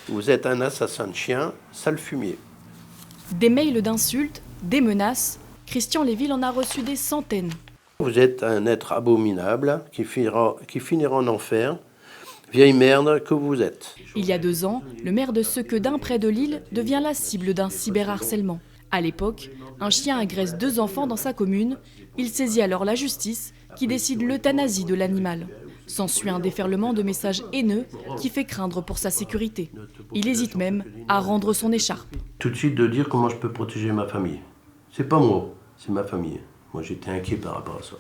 Vous êtes un assassin de chien, sale fumier. Des mails d'insultes, des menaces, Christian Léville en a reçu des centaines. Vous êtes un être abominable qui finira en enfer. Vieille merde que vous êtes. Il y a 2 ans, le maire de Sequedin, près de Lille, devient la cible d'un cyberharcèlement. À l'époque, un chien agresse 2 enfants dans sa commune. Il saisit alors la justice, qui décide l'euthanasie de l'animal. S'ensuit un déferlement de messages haineux qui fait craindre pour sa sécurité. Il hésite même à rendre son écharpe. Tout de suite de dire comment je peux protéger ma famille. C'est pas moi, c'est ma famille. Moi j'étais inquiet par rapport à ça.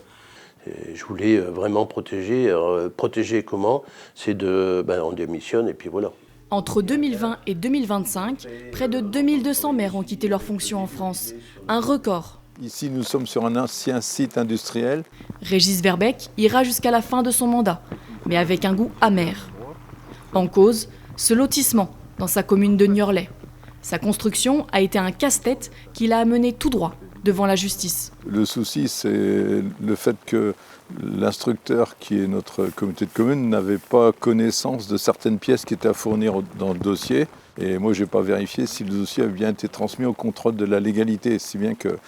Et je voulais vraiment protéger. Protéger comment? C'est on démissionne et puis voilà. Entre 2020 et 2025, près de 2200 maires ont quitté leurs fonctions en France. Un record. Ici, nous sommes sur un ancien site industriel. Régis Verbeek ira jusqu'à la fin de son mandat, mais avec un goût amer. En cause, ce lotissement dans sa commune de Niorlais. Sa construction a été un casse-tête qui l'a amené tout droit devant la justice. Le souci, c'est le fait que l'instructeur, qui est notre comité de communes, n'avait pas connaissance de certaines pièces qui étaient à fournir dans le dossier. Et moi, je n'ai pas vérifié si le dossier avait bien été transmis au contrôle de la légalité, si bien que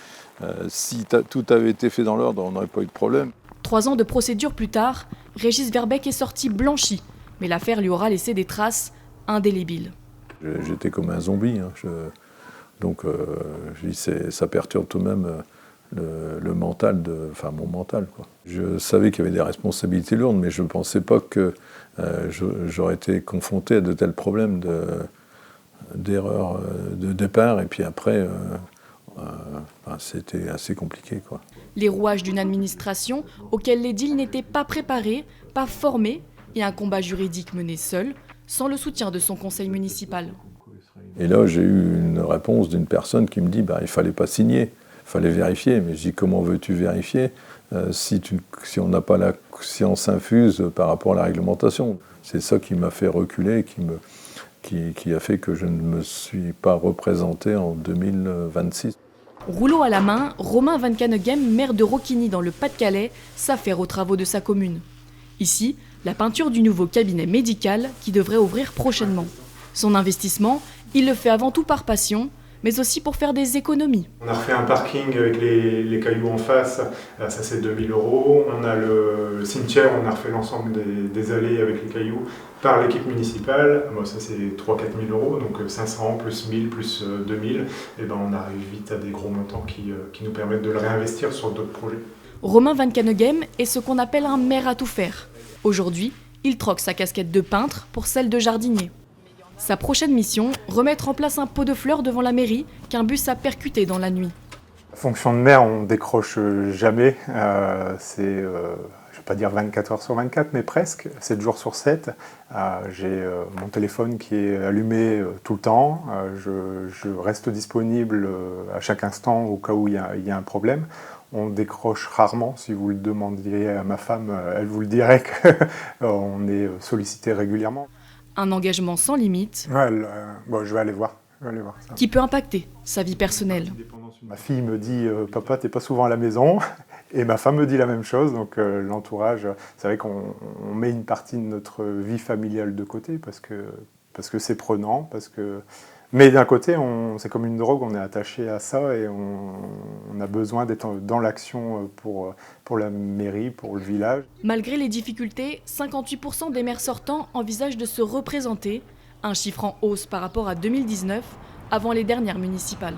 si tout avait été fait dans l'ordre, on n'aurait pas eu de problème. 3 ans de procédure plus tard, Régis Verbeek est sorti blanchi, mais l'affaire lui aura laissé des traces indélébiles. J'étais comme un zombie, hein. Donc ça perturbe tout de même le mental, mon mental, quoi. Je savais qu'il y avait des responsabilités lourdes, mais je ne pensais pas que j'aurais été confronté à de tels problèmes d'erreurs de départ, et puis après, c'était assez compliqué, quoi. Les rouages d'une administration auquel l'édile n'était pas préparé, pas formé, et un combat juridique mené seul, sans le soutien de son conseil municipal. Et là, j'ai eu une réponse d'une personne qui me dit il ne fallait pas signer, il fallait vérifier. Mais je dis comment veux-tu vérifier si on n'a pas la science infuse par rapport à la réglementation? C'est ça qui m'a fait reculer, qui a fait que je ne me suis pas représenté en 2026. Rouleau à la main, Romain Van Caneghem, maire de Roquigny dans le Pas-de-Calais, s'affaire aux travaux de sa commune. Ici, la peinture du nouveau cabinet médical qui devrait ouvrir prochainement. Son investissement, il le fait avant tout par passion, mais aussi pour faire des économies. On a refait un parking avec les cailloux en face, ça c'est 2 000 €. On a le cimetière, on a refait l'ensemble des allées avec les cailloux par l'équipe municipale. Bon, ça c'est 3 000 à 4 000 €, donc 500 plus 1000 plus 2000. Et on arrive vite à des gros montants qui nous permettent de le réinvestir sur d'autres projets. Romain Van Caneghem est ce qu'on appelle un maire à tout faire. Aujourd'hui, il troque sa casquette de peintre pour celle de jardinier. Sa prochaine mission, remettre en place un pot de fleurs devant la mairie qu'un bus a percuté dans la nuit. Fonction de maire, on décroche jamais. Je ne vais pas dire 24 heures sur 24, mais presque, 7 jours sur 7. J'ai mon téléphone qui est allumé tout le temps. Je reste disponible à chaque instant au cas où il y a un problème. On décroche rarement. Si vous le demandiez à ma femme, elle vous le dirait qu'on est sollicité régulièrement. Un engagement sans limite, je vais aller voir. Ça. Qui peut impacter sa vie personnelle. Ma fille me dit « Papa, t'es pas souvent à la maison ?» et ma femme me dit la même chose. Donc l'entourage, c'est vrai qu'on met une partie de notre vie familiale de côté parce que c'est prenant, mais d'un côté, c'est comme une drogue, on est attaché à ça et on a besoin d'être dans l'action pour la mairie, pour le village. Malgré les difficultés, 58% des maires sortants envisagent de se représenter, un chiffre en hausse par rapport à 2019, avant les dernières municipales.